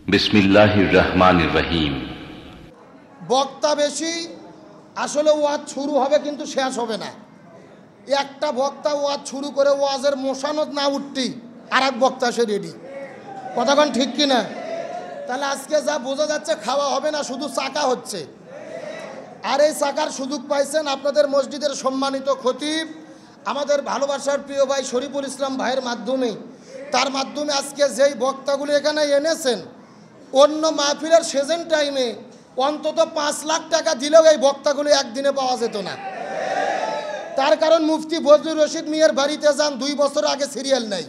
বিসমিল্লাহির রহমানির রহিম। বক্তা বেশি, আসলে ওয়াজ শুরু হবে কিন্তু শেষ হবে না। একটা বক্তা ওয়াজ শুরু করে ওয়াজের মোশানত না উঠতেই আর এক বক্তা সে রেডি। কথাক্ষণ ঠিক কিনা? তাহলে আজকে যা বোঝা যাচ্ছে খাওয়া হবে না, শুধু চাকা হচ্ছে। আর এই চাকার সুযোগ পাইছেন আপনাদের মসজিদের সম্মানিত খতিব, আমাদের ভালোবাসার প্রিয় ভাই শরীফুল ইসলাম ভাইয়ের মাধ্যমে। তার মাধ্যমে আজকে যেই বক্তাগুলো এখানে এনেছেন, অন্য মাহফিলের সিজন টাইমে অন্তত 5 লাখ টাকা দিলেও এই বক্তাগুলো একদিনে পাওয়া যেত না। তার কারণ মুফতি ফজলুর রশিদ মিয়ার বাড়িতে যান, 2 বছর আগে সিরিয়াল নেই।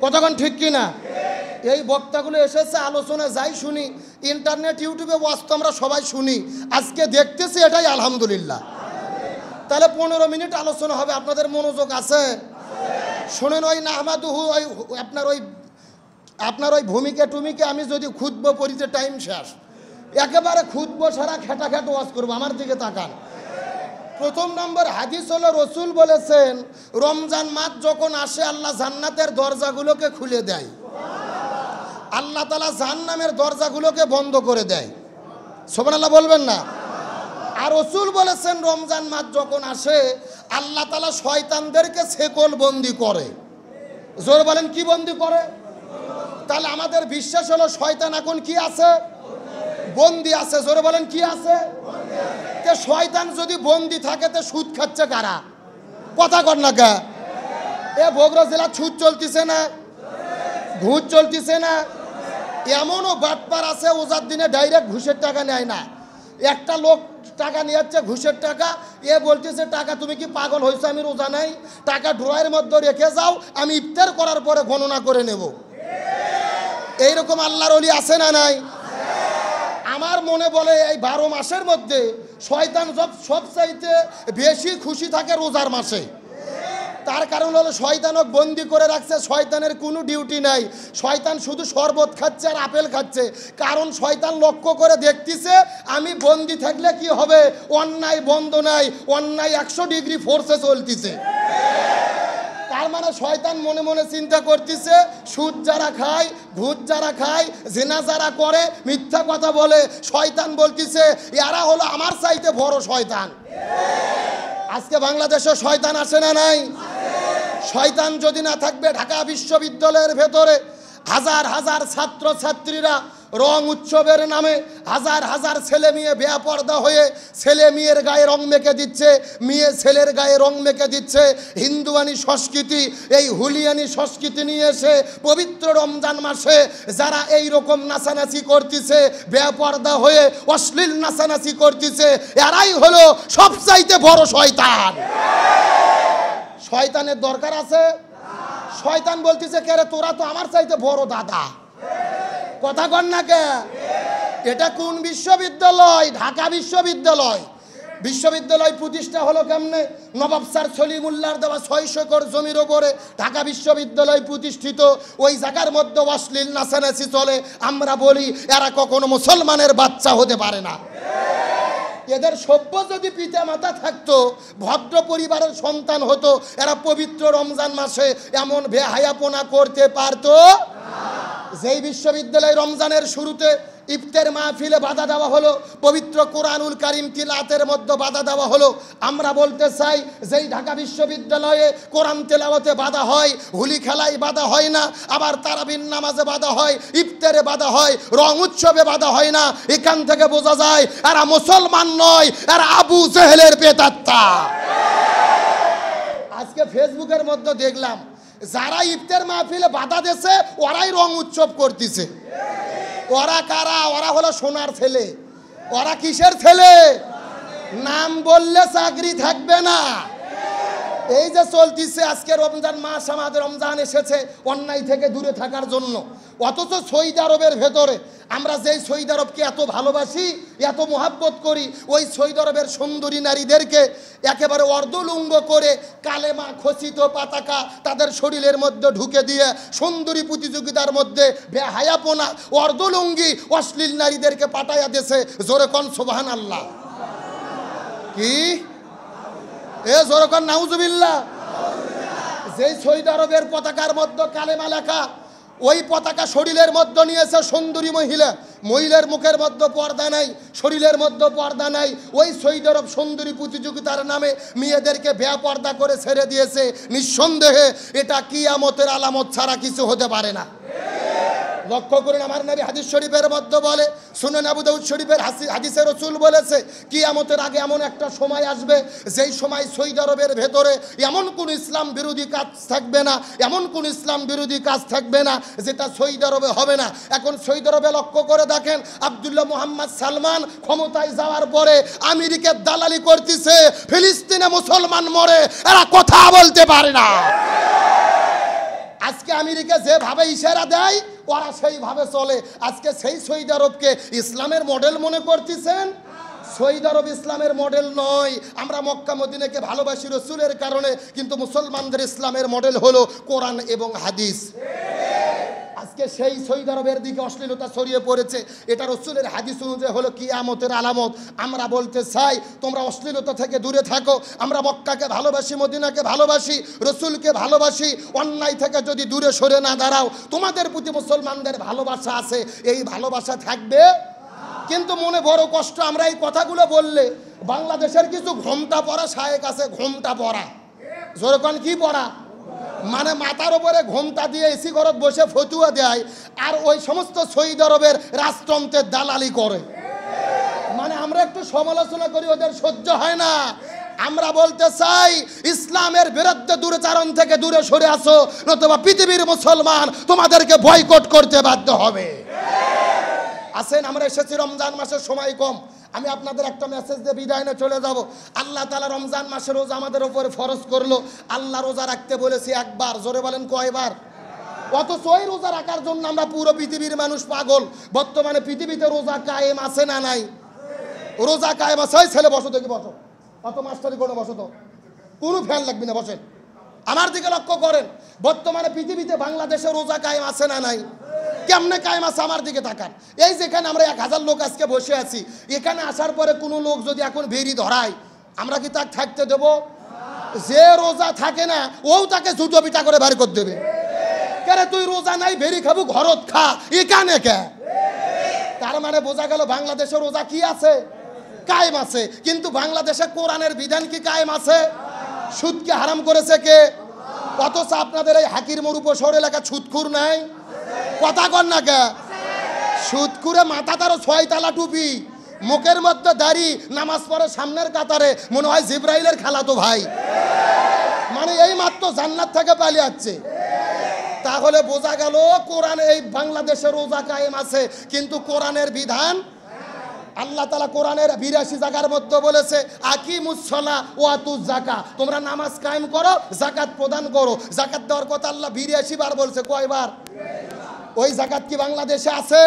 কতক্ষণ ঠিক কিনা? এই বক্তাগুলো এসেছে, আলোচনা যাই শুনি, ইন্টারনেট ইউটিউবে ওয়াজ তো আমরা সবাই শুনি, আজকে দেখতেছি, এটাই আলহামদুলিল্লাহ। তাহলে 15 মিনিট আলোচনা হবে, আপনাদের মনোযোগ আছে? শোনেন, ওই নাহমাদুহু, ওই আপনার ওই ভূমিকে টুমিকে আমি যদি খুতব পড়িতে টাইম শেষ, একেবারে খুতব সারা খেটাখেট ওয়াজ করবো। আমার দিকে তাকান। প্রথম নম্বর হাদিস হলো, রসুল বলেছেন রমজান মাস যখন আসে আল্লাহ জান্নাতের দরজাগুলোকে খুলে দেয়, আল্লাহ তাআলা জাহান্নামের দরজাগুলোকে বন্ধ করে দেয়। সুবহানাল্লাহ বলবেন না? আর রসুল বলেছেন রমজান মাস যখন আসে আল্লাহ তাআলা শয়তানদেরকে শেকল বন্দি করে। জোর বলেন, কি বন্দি করে? তাহলে আমাদের বিশ্বাস হলো শয়তান এখন কি আছে? বন্দি আছে। জোরে বলেন, কি আছে? তে শয়তান যদি বন্দি থাকে তে সুদ খাচ্ছে কারা? কথা কর না কে? এ বগুড়া জেলা সুদ চলতেছে না, ঘুষ চলতেছে না? এমনও বাটপার আছে ওজার দিনে ডাইরেক্ট ঘুষের টাকা নেয় না। একটা লোক টাকা নিয়ে যাচ্ছে ঘুষের টাকা, এ বলতেছে টাকা তুমি কি পাগল হয়েছে, আমি রোজা নাই, টাকা ড্রয়ের মধ্যে রেখে যাও, আমি ইফতার করার পরে গণনা করে নেব। এইরকম আল্লাহর ওলি আছে না নাই? আমার মনে বলে এই 12 মাসের মধ্যে শয়তান সবচাইতে বেশি খুশি থাকে রোজার মাসে। তার কারণ হলো শয়তানক বন্দি করে রাখছে, শয়তানের কোনো ডিউটি নাই, শয়তান শুধু শরবত খাচ্ছে আর আপেল খাচ্ছে। কারণ শয়তান লক্ষ্য করে দেখতেছে আমি বন্দি থাকলে কি হবে, অন্যায় বন্ধ নাই, অন্যায় 100 ডিগ্রি ফোর্সে চলতেছে। তার মানে শয়তান মনে মনে চিন্তা করতেছে, সুদ যারা খায়, ঘুষ যারা খায়, জিনা যারা করে, মিথ্যা কথা বলে, শয়তান বলতেছে এরা হলো আমার চাইতে বড় শয়তান। আজকে বাংলাদেশে শয়তান আসে না নাই? শয়তান যদি না থাকবে, ঢাকা বিশ্ববিদ্যালয়ের ভেতরে হাজার হাজার ছাত্র ছাত্রীরা রং উৎসবের নামে হাজার হাজার ছেলে মেয়ে বেপরদা হয়ে ছেলে মেয়ের গায়ে রং মেখে দিচ্ছে, মেয়ে ছেলের গায়ে রং মেখে দিচ্ছে। হিন্দুয়ানি সংস্কৃতি, এই হুলিয়ানি সংস্কৃতি নিয়ে এসে পবিত্র রমজান মাসে যারা এই রকম নাচানাচি করতেছে, বেপরদা হয়ে অশ্লীল নাচানাচি করতেছে, এরাই হলো সবচাইতে বড় শয়তান। শয়তানের দরকার আছে? শয়তান বলতেছে কে রে, তোরা তো আমার চাইতে বড় দাদা। কথা কন না কে? এটা কোন বিশ্ববিদ্যালয়? ঢাকা বিশ্ববিদ্যালয়। বিশ্ববিদ্যালয় প্রতিষ্ঠা হলো কেমনে? নবাব স্যার সলিমুল্লাহর দেওয়া 600 একর জমির ওপরে ঢাকা বিশ্ববিদ্যালয় প্রতিষ্ঠিত। ওই জায়গার মধ্যে অশ্লীল নাচানাচি চলে। আমরা বলি এরা কখনো মুসলমানের বাচ্চা হতে পারে না। এদের সভ্য যদি পিতা মাতা থাকতো, ভদ্র পরিবারের সন্তান হতো, এরা পবিত্র রমজান মাসে এমন বেহায়াপনা করতে পারতো? যেই বিশ্ববিদ্যালয় রমজানের শুরুতে ইফতার মাহফিলে বাধা দেওয়া হলো, পবিত্র কোরআনুল কারীম তিলাওয়াতের মধ্যে বাধা দেওয়া হলো। আমরা বলতে চাই, যেই ঢাকা বিশ্ববিদ্যালয়ে কোরআন তেলাওয়াতে বাধা হয়, হোলি খেলায় বাধা হয় না, আবার তারাবির নামাজে বাধা হয়, ইফতারে বাধা হয়, রং উৎসবে বাধা হয় না। এখান থেকে বোঝা যায় এরা মুসলমান নয়, এরা আবু জেহেলের প্রেতাত্মা। আজকে ফেসবুকের মধ্যে দেখলাম যারা ইফতার মাহফিলে বাধা দিয়েছে ওরাই রং উৎসব করতেছে। ওরা কারা? ওরা হলো সোনার ছেলে। ওরা কিসের ছেলে? নাম বললে চাকরি থাকবে না। এই যে চলতেছে আজকে রমজান মাস, আমাদের রমজান এসেছে অন্যায় থেকে দূরে থাকার জন্য। অথচ সৌদি আরবের ভেতরে আমরা যেই সৌদি আরবকে এত ভালোবাসি, এত মহাব্বত করি, ওই সৌদি আরবের সুন্দরী নারীদেরকে একেবারে অর্ধলুঙ্গ করে কালেমা খচিত পতাকা তাদের শরীরের মধ্যে ঢুকে দিয়ে সুন্দরী প্রতিযোগিতার মধ্যে বেহায়াপনা অর্ধলুঙ্গি অশ্লীল নারীদেরকে পাঠাইয়া দিয়েছে। জোরে কোন সুবহানাল্লাহ। কি এ জোরে কোন নাউজুবিল্লাহ। যেই সৌদি আরবের পতাকার মধ্যে কালেমা লেখা, ওই পতাকা শরীরের মধ্যে নিয়েছে সুন্দরী মহিলার মুখের মধ্যে পর্দা নাই, শরীরের মধ্যে পর্দা নাই। ওই সৌদি আরব সুন্দরী প্রতিযোগিতার নামে মেয়েদেরকে বেপর্দা করে ছেড়ে দিয়েছে। নিঃসন্দেহে এটা কিয়ামতের আলামত ছাড়া কিছু হতে পারে না। লক্ষ্য করুন, আমার নবী হাদিস শরীফের মধ্যে বলে, সুনান আবু দাউদ শরীফের হাদিসে রাসূল বলেছে, কিয়ামতের আগে এমন একটা সময় আসবে যেই সময় সৌদি আরবের ভেতরে এমন কোন ইসলাম বিরোধী কাজ থাকবে না, এমন কোন ইসলাম বিরোধী কাজ থাকবে না যেটা সৌদি আরবে হবে না। এখন সৌদি আরবে লক্ষ্য করে দেখেন, আব্দুল্লাহ মুহাম্মদ সালমান ক্ষমতায় যাওয়ার পরে আমেরিকার দালালি করতেছে, ফিলিস্তিনে মুসলমান মরে, এরা কথা বলতে পারে না। আজকে আমেরিকা যেভাবে ইশারা দেয় ওরা সেইভাবে চলে। আজকে সেই সৌদি আরবকে ইসলামের মডেল মনে করতেছেন? সৌদি আরব ইসলামের মডেল নয়। আমরা মক্কা মদিনাকে ভালোবাসি রসুলের কারণে, কিন্তু মুসলমানদের ইসলামের মডেল হলো কোরআন এবং হাদিস। আজকে সেই সৌদি আরবের দিকে অশ্লীলতা ছড়িয়ে পড়েছে, এটা রসুলের হাদিস অনুযায়ী হলো কিয়ামতের আলামত। আমরা বলতে চাই তোমরা অশ্লীলতা থেকে দূরে থাকো। আমরা মক্কাকে ভালোবাসি, মদিনাকে ভালোবাসি, রসুলকে ভালোবাসি। অন্যায় থেকে যদি দূরে সরে না দাঁড়াও, তোমাদের প্রতি মুসলমানদের ভালোবাসা আছে, এই ভালোবাসা থাকবে। কিন্তু মনে বড় কষ্ট, আমরা এই কথাগুলো বললে বাংলাদেশের কিছু ঘোমটা পড়া শায়েক আছে, ঘোমটা পড়া, যেরকম কি পড়া মানে মাথার উপরে ঘোমটা দিয়ে এসি ঘরত বসে ফতুয়া দেয়, আর ওই সমস্ত সৌদি আরবের রাজতন্ত্রের দালালি করে। মানে আমরা একটু সমালোচনা করি, ওদের সহ্য হয় না। আমরা বলতে চাই ইসলামের বিরুদ্ধে দূরাচরণ থেকে দূরে সরে আসো, নতুবা পৃথিবীর মুসলমান তোমাদেরকে বয়কট করতে বাধ্য হবে। আসেন, আমরা এসেছি রমজান মাসের সময় কম, আমি আপনাদের একটা মেসেজ দিয়ে বিদায় নিয়ে চলে যাব। আল্লাহ তাআলা রমজান মাসের রোজা আমাদের উপরে ফরজ করলো। আল্লাহ রোজা রাখতে বলেছি একবার, জোরে বলেন কয়বার? অথচ ওই রোজা রাখার জন্য আমরা পুরো পৃথিবীর মানুষ পাগল। বর্তমানে পৃথিবীতে রোজা কায়েম আছে না নাই? রোজা কায়েম আছে। ওই ছেলে বসো, দেখি বসো, অত মাস্টারি করে বসো, তো কোনো ফ্যান লাগবে না, বসেন। আমার দিকে লক্ষ্য করেন, বর্তমানে পৃথিবীতে বাংলাদেশে রোজা কায়েম আছে না নাই? কেমনে কায়েম আছে আমার দিকে তাকান। এই যেখানে আমরা 1000 লোক আজকে বসে আছি, এখানে আসার পরে কোনো লোক যদি এখন বেরি ধরায়, আমরা কি তাকে থাকতে দেব? যে রোজা থাকে না ও তাকে জুতো পিটা করে বের করে দেবে। কেরে তুই রোজা নাই, বেরি খাবো, ঘরত খা, এখানে কে? তার মানে বোঝা গেল বাংলাদেশে রোজা কি আছে? কায়েম আছে। কিন্তু বাংলাদেশে কোরআনের বিধান কি কায়েম আছে? সুদকে হারাম করেছে কে? অথচ আপনাদের এই হাকির মরুপশহর এলাকা সুদখুর নাই, কথা কর না কে? সুদখুরে মাথা তারও 6 তালা টুপি, মুখের মধ্যে দাড়ি, নামাজ পড়ে সামনের কাতারে, মনে হয় জিব্রাইলের খালাতো ভাই। মানে এই মাত্র জান্নাত থেকে পালিয়ে যাচ্ছে। তাহলে বোঝা গেল কোরআন এই বাংলাদেশে রোজা কায়েম আছে, কিন্তু কোরআনের বিধান আল্লাহ তাআলা কোরআনের 82 জায়গার মধ্যে বলেছে, আকিমুস সালাহ ওয়া আতুজ যাকাত, তোমরা নামাজ কায়েম করো, যাকাত প্রদান করো। যাকাত দেওয়ার কথা আল্লাহ 82 বার বলছে। কয়বার? ওই যাকাত কি বাংলাদেশে আছে?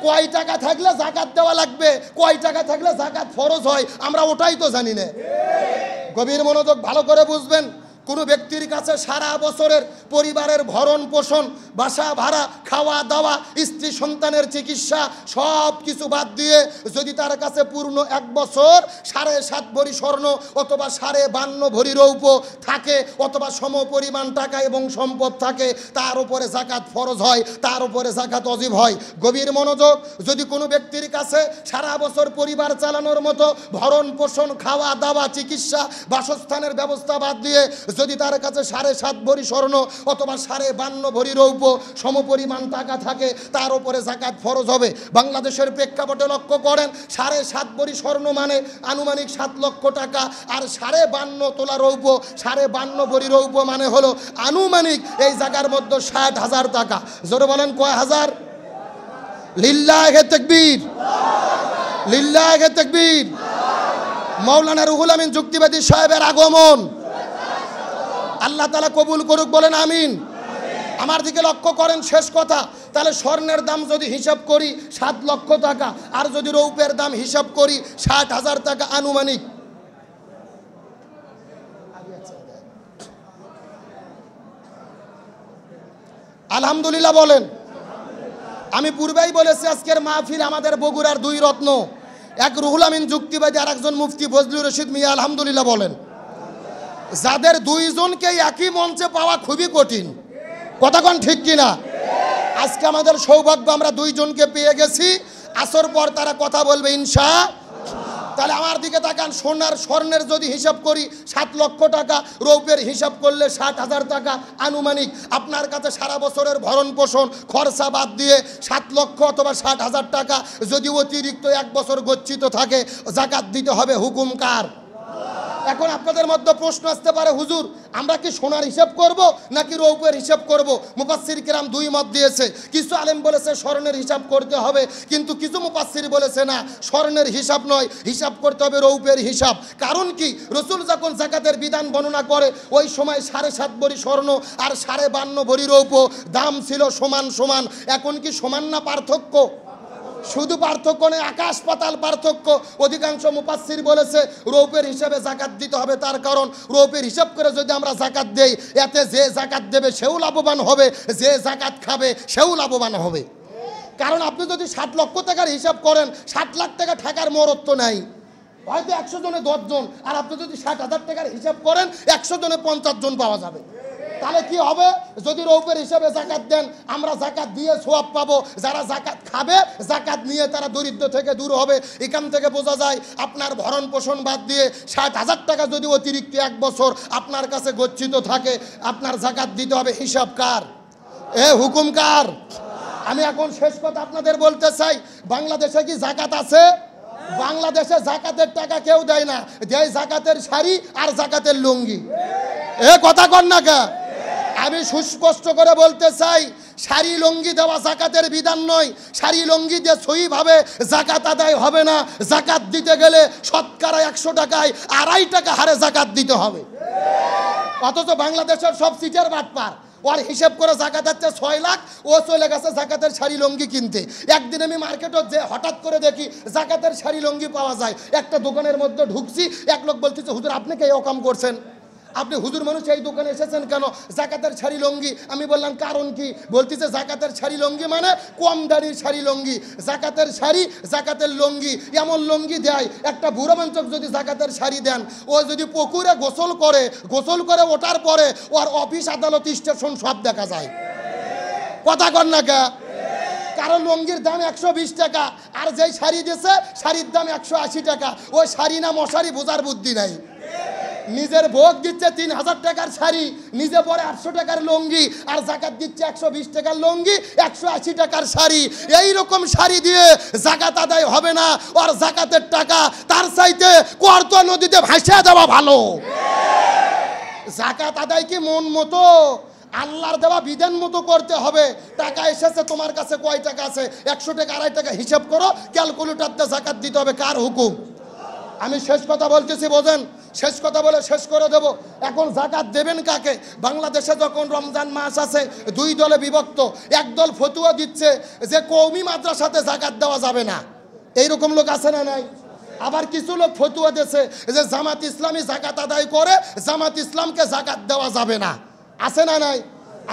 কয় টাকা থাকলে যাকাত দেওয়া লাগবে, কয় টাকা থাকলে যাকাত ফরজ হয়, আমরা ওটাই তো জানি না। গভীর মনোযোগ ভালো করে বুঝবেন। কোনো ব্যক্তির কাছে সারা বছরের পরিবারের ভরণ পোষণ, বাসা ভাড়া, খাওয়া দাওয়া, স্ত্রী সন্তানের চিকিৎসা সব কিছু বাদ দিয়ে যদি তার কাছে পূর্ণ 1 বছর 7.5 ভরি স্বর্ণ অথবা 52 ভরি রৌপ্য থাকে, অথবা সমপরিমাণ টাকা এবং সম্পদ থাকে, তার উপরে যাকাত ফরজ হয়, তার উপরে যাকাত ওয়াজিব হয়। গভীর মনোযোগ। যদি কোনো ব্যক্তির কাছে সারা বছর পরিবার চালানোর মতো ভরণ পোষণ, খাওয়া দাওয়া, চিকিৎসা, বাসস্থানের ব্যবস্থা বাদ দিয়ে যদি তার কাছে 7.5 ভরি স্বর্ণ অথবা 52 ভরি রৌপ্য সমপরিমাণ টাকা থাকে, তার উপরে যাকাত ফরজ হবে। বাংলাদেশের প্রেক্ষাপটে লক্ষ্য করেন, 7.5 ভরি স্বর্ণ মানে আনুমানিক 7 লক্ষ টাকা, আর 52 তোলা রৌপ্য, 52 ভরি রৌপ্য মানে হলো আনুমানিক এই জায়গার মধ্যে 60,000 টাকা। জোরে বলেন কয় হাজার? লিল্লাহে তাকবীর, লিল্লাহে তাকবীর। মাওলানা রুহুল আমিন যুক্তিবাদী সাহেবের আগমন আল্লাহ তাআলা কবুল করুক, বলেন আমিন। আমার দিকে লক্ষ্য করেন, শেষ কথা। তাহলে স্বর্ণের দাম যদি হিসাব করি 7 লক্ষ টাকা, আর যদি রৌপ্যের দাম হিসাব করি 60,000 টাকা আনুমানিক। আলহামদুলিল্লাহ বলেন। আমি পূর্বেই বলেছি আজকের মাহফিল আমাদের বগুড়ার 2 রত্ন, এক রুহুল আমিন যুক্তিবাদী, আর একজন মুফতি ফজলুর রশিদ মিয়া। আলহামদুলিল্লাহ বলেন। যাদের 2 জনকে একই মঞ্চে পাওয়া খুবই কঠিন, কথা কোন ঠিক কিনা? আজকে আমাদের সৌভাগ্য, আমরা দুইজনকে পেয়ে গেছি। আসর পর তারা কথা বলবে ইনশাআল্লাহ। তাহলে আমার দিকে তাকান, স্বর্ণের যদি হিসাব করি 7 লক্ষ টাকা, রৌপের হিসাব করলে 60,000 টাকা আনুমানিক। আপনার কাছে সারা বছরের ভরণ পোষণ খরচা বাদ দিয়ে 7 লক্ষ অথবা 60,000 টাকা যদি অতিরিক্ত 1 বছর গচ্ছিত থাকে, জাকাত দিতে হবে। হুকুম কার? এখন আপনাদের মধ্যে প্রশ্ন আসতে পারে, হুজুর আমরা কি সোনার হিসাব করব নাকি রৌপের হিসাব করব? মুফাসসির কিরাম দুই মত দিয়েছে। কিছু আলেম বলেছে স্বর্ণের হিসাব করতে হবে, কিন্তু কিছু মুফাসসির বলেছে না, স্বর্ণের হিসাব নয়, হিসাব করতে হবে রৌপের হিসাব। কারণ কি, রাসূল যখন যাকাতের বিধান বর্ণনা করে ওই সময় 7.5 ভরি স্বর্ণ আর 52 ভরি রৌপ, দাম ছিল সমান সমান। এখন কি সমান না পার্থক্য? শুধু পার্থক্য নেই, আকাশ পাতাল পার্থক্য। অধিকাংশ মুফাসসির বলেছে রৌপের হিসাবে জাকাত দিতে হবে। তার কারণ রৌপের হিসাব করে যদি আমরা জাকাত দেই, এতে যে জাকাত দেবে সেও লাভবান হবে, যে জাকাত খাবে সেও লাভবান হবে। কারণ আপনি যদি 60 লক্ষ টাকার হিসাব করেন, 60 লাখ টাকা ঠাকার মরত্ব নাই, হয়তো 100 জনে 10 জন। আর আপনি যদি 60,000 টাকার হিসাব করেন, 100 জনে 50 জন পাওয়া যাবে। তাহলে কি হবে? যদি রৌপের হিসাবে জাকাত দেন, আমরা জাকাত দিয়ে সওয়াব পাবো। যারা জাকাত খাবে, জাকাত নিয়ে তারা দরিদ্র থেকে দূর হবে। এখান থেকে বোঝা যায় আপনার ভরণ পোষণ বাদ দিয়ে 60,000 টাকা যদি অতিরিক্ত 1 বছর আপনার কাছে গচ্ছিত থাকে, আপনার জাকাত দিতে হবে। হিসাব কার? হুকুম কার? আমি এখন শেষ কথা আপনাদের বলতে চাই, বাংলাদেশে কি জাকাত আছে? বাংলাদেশে জাকাতের টাকা কেউ দেয় না, দেয় জাকাতের শাড়ি আর জাকাতের লুঙ্গি। কথা কন না কে? আমি সুস্পষ্ট করে বলতে চাই, শাড়ি লুঙ্গি দেওয়া জাকাতের বিধান নয়। শাড়ি লুঙ্গি দিয়ে সহিভাবে জাকাত আদায় হবে না। জাকাত দিতে গেলে শতকরা 100 টাকায় 2.5 টাকা হারে জাকাত দিতে হবে। অথচ বাংলাদেশের সব সিটের বাটপার, ওর হিসেব করে জাকাত হচ্ছে 6 লাখ, ও চলে গেছে জাকাতের শাড়ি লুঙ্গি কিনতে। একদিন আমি মার্কেটে যে হঠাৎ করে দেখি জাকাতের শাড়ি লুঙ্গি পাওয়া যায়। একটা দোকানের মধ্যে ঢুকছি, এক লোক বলতেছে, হুজুর আপনি কে এই কাম করছেন? আপনি হুজুর মানুষ এই দোকানে এসেছেন কেন? জাকাতের শাড়ি লুঙ্গি। আমি বললাম কারণ কি? বলতেছে জাকাতের শাড়ি লুঙ্গি মানে কম দাড়ির শাড়ি লুঙ্গি। জাকাতের শাড়ি, জাকাতের লুঙ্গি, এমন লুঙ্গি দেয় একটা বুড়ো মানুষ যদি জাকাতের শাড়ি দেন, ও যদি পুকুরে গোসল করে ওঠার পরে ওর অফিস আদালত স্টেশন সব দেখা যায়। কথা কর না কে? কারণ লুঙ্গির দাম 120 টাকা, আর যেই শাড়ি দিয়েছে শাড়ির দাম 180 টাকা। ওই শাড়ি না মশারি বোঝার বুদ্ধি নাই। নিজের ভোগ দিচ্ছে 3000 টাকার শাড়ি, নিজে পরে 800 টাকার লুঙ্গি, আর জাকাত দিচ্ছে 120 টাকার লুঙ্গি, 180 টাকার শাড়ি। এই রকম শাড়ি দিয়ে জাকাত আদায় হবে না। আর জাকাতের টাকা তার চাইতে কর্ত নদীতে ভাসিয়ে দেওয়া ভালো। জাকাত আদায় কি মন মতো? আল্লাহর দেওয়া বিধান মতো করতে হবে। টাকা এসেছে তোমার কাছে, কয় টাকা আছে? 100 টাকা, 2.5 টাকা হিসাব করো, ক্যালকুলেটরতে জাকাত দিতে হবে। কার হুকুম? আমি শেষ কথা বলতেছি, বোঝেন। শেষ কথা বলে শেষ করে দেব। এখন জাকাত দেবেন কাকে? বাংলাদেশে যখন রমজান মাস আছে, 2 দলে বিভক্ত। এক দল ফতুয়া দিচ্ছে যে কওমি মাদ্রাসাতে জাকাত দেওয়া যাবে না। এইরকম লোক আছে না নাই? আবার কিছু লোক ফতুয়া দিচ্ছে যে জামাত ইসলামী জাকাত আদায় করে, জামাত ইসলামকে জাকাত দেওয়া যাবে না। আছে না নাই?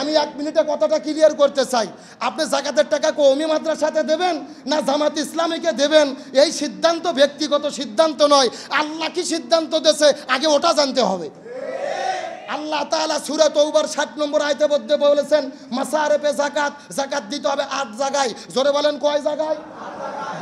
আমি 1 মিনিটে কথাটা ক্লিয়ার করতে চাই। আপনি জাকাতের টাকা কওমি মাদ্রাসাতে দেবেন না জামাত ইসলামীকে দেবেন, এই সিদ্ধান্ত ব্যক্তিগত সিদ্ধান্ত নয়। আল্লাহ কি সিদ্ধান্ত দিয়েছে আগে ওটা জানতে হবে। আল্লাহ তাআলা সূরা তওবার 60 নম্বর আয়াতে মধ্যে বলেছেন, মাসারেফে জাকাত, জাকাত দিতে হবে 8 জায়গায়। জোরে বলেন কয় জায়গায়?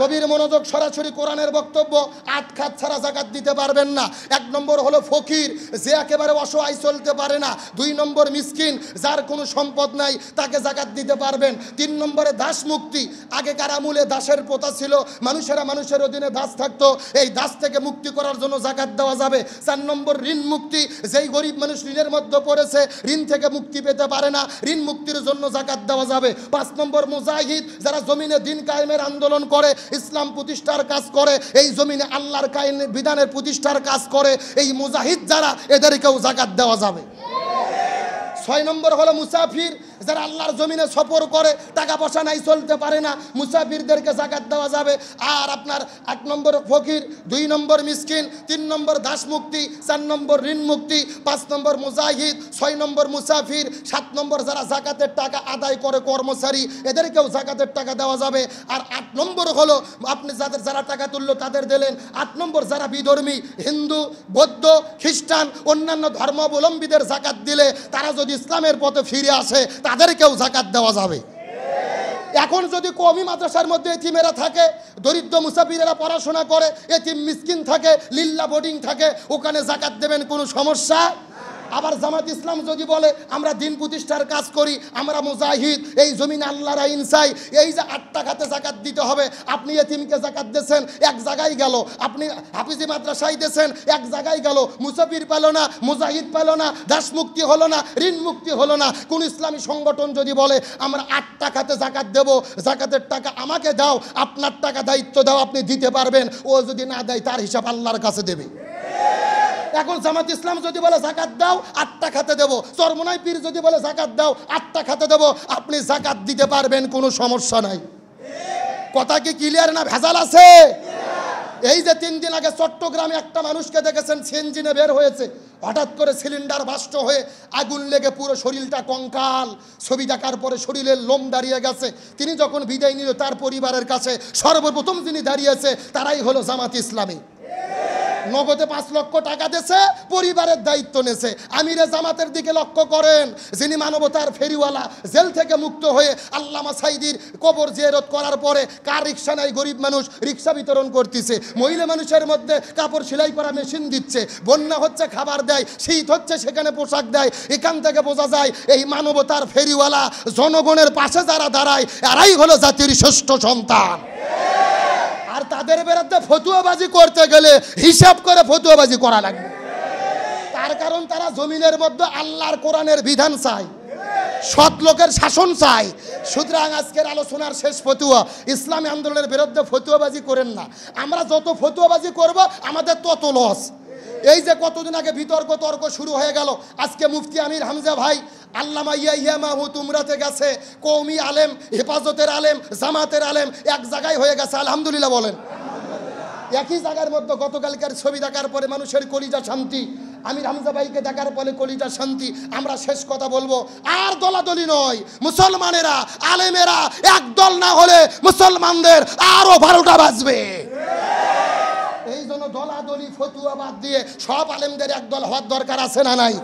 গভীর মনোযোগ, সরাসরি কোরআনের বক্তব্য। 8 খাত ছাড়া জাকাত দিতে পারবেন না। 1 নম্বর হলো ফকির, যে একেবারে অসহায়, চলতে পারে না। 2 নম্বর মিসকিন, যার কোনো সম্পদ নাই, তাকে জাকাত দিতে পারবেন। 3 নম্বরে দাস মুক্তি। আগেকার আমলে দাসের প্রথা ছিল, মানুষেরা মানুষের অধীনে দাস থাকতো, এই দাস থেকে মুক্তি করার জন্য জাকাত দেওয়া যাবে। 4 নম্বর ঋণ মুক্তি, যেই গরিব মানুষ ঋণের মধ্যে পড়েছে, ঋণ থেকে মুক্তি পেতে পারে না, ঋণ মুক্তির জন্য জাকাত দেওয়া যাবে। 5 নম্বর মুজাহিদ, যারা জমিনে দিন কায়েমের আন্দোলন করে, ইসলাম প্রতিষ্ঠার কাজ করে, এই জমিনে আল্লাহর কায়েমের বিধানের প্রতিষ্ঠার কাজ করে, এই মুজাহিদ যারা, এদেরকেও জাকাত দেওয়া যাবে। 6 নম্বর হলো মুসাফির, যারা আল্লাহর জমিনে সফর করে, টাকা পয়সা নাই, চলতে পারে না, মুসাফিরদেরকে জাকাত দেওয়া যাবে। আর আপনার 8 নম্বর ফকির, 2 নম্বর মিসকিন, 3 নম্বর দাস মুক্তি, 4 নম্বর ঋণ মুক্তি, 5 নম্বর মুজাহিদ, 6 নম্বর মুসাফির, 7 নম্বর যারা জাকাতের টাকা আদায় করে কর্মচারী, এদেরকেও জাকাতের টাকা দেওয়া যাবে। আর 8 নম্বর হলো আপনি যারা টাকা তুললো তাদের দিলেন। 8 নম্বর যারা বিধর্মী, হিন্দু, বৌদ্ধ, খ্রিস্টান, অন্যান্য ধর্মাবলম্বীদের জাকাত দিলে তারা যদি ইসলামের পথে ফিরে আসে, তাদেরকেও জাকাত দেওয়া যাবে। এখন যদি কওমি মাদ্রাসার মধ্যে এতিমেরা থাকে, দরিদ্র মুসাফিরেরা পড়াশোনা করে, এতিম মিসকিন থাকে, লিল্লা বোর্ডিং থাকে, ওখানে যাকাত দেবেন, কোনো সমস্যা? আবার জামাত ইসলাম যদি বলে আমরা দিন প্রতিষ্ঠার কাজ করি, আমরা মুজাহিদ, এই জমিন আল্লাহর আইন চাই, এই যে 8 টাকাতে যাকাত দিতে হবে, আপনি এতিমকে যাকাত দিয়েছেন, এক জায়গায় গেল, আপনি হাফিজি মাদ্রাসায় দিয়েছেন, এক জায়গায় গেল, মুসাফির পেল না, মুজাহিদ পেল না, দাস মুক্তি হলো না, ঋণ মুক্তি হলো না। কোন ইসলামী সংগঠন যদি বলে আমরা 8 টাকাতে যাকাত দেব, যাকাতের টাকা আমাকে দাও, আপনার টাকা দায়িত্ব দাও, আপনি দিতে পারবেন, ও যদি না দেয় তার হিসাব আল্লাহর কাছে দেবে। এখন জামাত ইসলাম যদি বলে যাকাত দাও, 8 টাকাতে দেব, চরমনাই পীর যদি বলে যাকাত দাও, 8 টাকাতে দেব, আপনি যাকাত দিতে পারবেন, কোনো সমস্যা নাই। কথা কি ক্লিয়ার না ভেজাল আছে? এই যে 3 দিন আগে চট্টগ্রামে একটা মানুষকে দেখেছেন সিএনজিনে বের হয়েছে, হঠাৎ করে সিলিন্ডার বাস্ট হয়ে আগুন লেগে পুরো শরীরটা কঙ্কাল, ছবি দেখার পরে শরীরের লোম দাঁড়িয়ে গেছে। তিনি যখন বিদায় নিল, তার পরিবারের কাছে সর্বপ্রথম যিনি দাঁড়িয়েছে তারাই হলো জামাত ইসলামী। নগদে 5 লক্ষ টাকা দিয়েছে, পরিবারের দায়িত্ব নেছে। আমিরে জামাতের দিকে লক্ষ্য করেন, যিনি মানবতার ফেরিওয়ালা, জেল থেকে মুক্ত হয়ে আল্লামা সাইদির কবর জিয়ারত করার পরে কার রিক্সা নাই, গরিব মানুষ রিক্সা বিতরণ করতেছে, মহিলা মানুষের মধ্যে কাপড় সেলাই করা মেশিন দিচ্ছে, বন্যা হচ্ছে খাবার দেয়, শীত হচ্ছে সেখানে পোশাক দেয়। এখান থেকে বোঝা যায় এই মানবতার ফেরিওয়ালা, জনগণের পাশে যারা দাঁড়ায়, এরাই হলো জাতির শ্রেষ্ঠ সন্তান। আর তাদের বিরুদ্ধে ফতুয়াবাজি করতে গেলে হিসাব করে ফতুয়াবাজি করা লাগবে। তার কারণ তারা জমিনের মধ্যে আল্লাহর কোরআনের বিধান চায়, সৎ লোকের শাসন চায়। সুতরাং আজকের আলোচনার শেষ ফতুয়া, ইসলামী আন্দোলনের বিরুদ্ধে ফতুয়াবাজি করেন না। আমরা যত ফতুয়াবাজি করব আমাদের তত লস। এই যে কতদিন আগে বিতর্ক তর্ক শুরু হয়ে গেল, আজকে মুফতি আমির হামজা ভাই আল্লামা ইয়া মাহমুদ উমরাতে গেছে, কওমি আলেম, হেফাজতের আলেম, জামাতের আলেম এক জায়গায় হয়ে গেছে, আলহামদুলিল্লাহ বলেন। একই জায়গার মধ্যে গতকালকার ছবি দেখার পরে মানুষের কলিজা শান্তি, আমির হামজা ভাইকে দেখার পরে কলিজা শান্তি। আমরা শেষ কথা বলবো, আর দলাদলি নয়, মুসলমানেরা আলেমেরা একদল না হলে মুসলমানদের আরো 12টা বাজবে। এই জন্য দলাদলি ফতুয়া বাদ দিয়ে সব আলেমদের একদল হওয়ার দরকার আছে না নাই?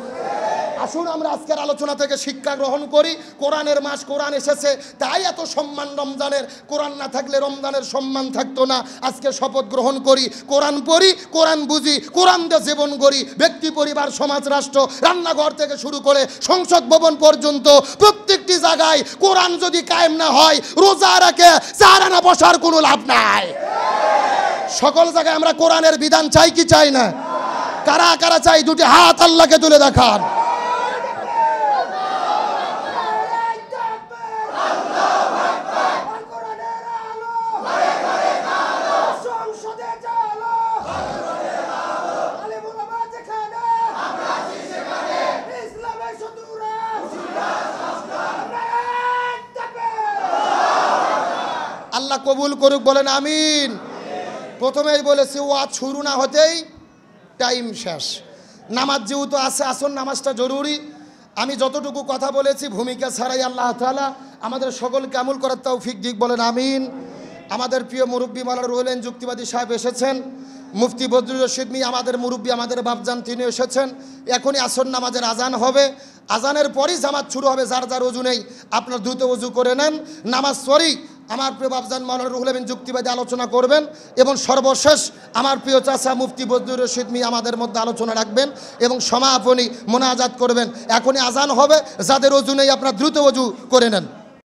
আসুন আমরা আজকের আলোচনা থেকে শিক্ষা গ্রহণ করি। কোরআনের মাস, কোরআন এসেছে তাই এত সম্মান রমজানের। কোরআন না থাকলে রমজানের সম্মান থাকতো না। আজকে শপথ গ্রহণ করি, কোরআন পড়ি, কোরআন বুঝি, কোরআন দিয়ে জীবন গড়ি। ব্যক্তি, পরিবার, সমাজ, রাষ্ট্র, রান্নাঘর থেকে শুরু করে সংসদ ভবন পর্যন্ত প্রত্যেকটি জায়গায় কোরআন যদি কায়েম না হয়, রোজা রাখে 4 আনা বসার কোনো লাভ নাই। সকল জায়গায় আমরা কোরআনের বিধান চাই কি চাই না? কারা কারা চাই? দুটি হাত আল্লাহকে তুলে দেখান। আল্লাহ কবুল করুক, বলেন আমিন। প্রথমেই বলেছি ওয়াজ শুরু না হতেই টাইম শেষ। নামাজ যেহেতু আছে, আসন নামাজটা জরুরি। আমি যতটুকু কথা বলেছি ভূমিকা ছাড়াই আল্লাহ তাআলা আমাদের সকলকে আমল করার তৌফিক দিক, বলেন আমিন। আমাদের প্রিয় মুরব্বী মাওলানা রুহুল আমিন যুক্তিবাদী সাহেব এসেছেন, মুফতি বদরুর রশিদ মিয়া আমাদের মুরব্বী, আমাদের বাপজান, তিনি এসেছেন। এখনই আসর নামাজের আজান হবে, আজানের পরই জামাত শুরু হবে। যার যার ওযু নেই আপনার দ্রুত ওযু করে নেন, নামাজ পড়ি আমার প্রিয় বাপজান মাওলানা রুহুল আমিন যুক্তিবাদী আলোচনা করবেন। এবং সর্বশেষ আমার প্রিয় চাচা মুফতি বদরুর রশিদ মিয়া আমাদের মধ্যে আলোচনা রাখবেন এবং সমাপনী মোনাজাত করবেন। এখনই আজান হবে, যাদের ওযু নেই আপনার দ্রুত ওযু করে নেন।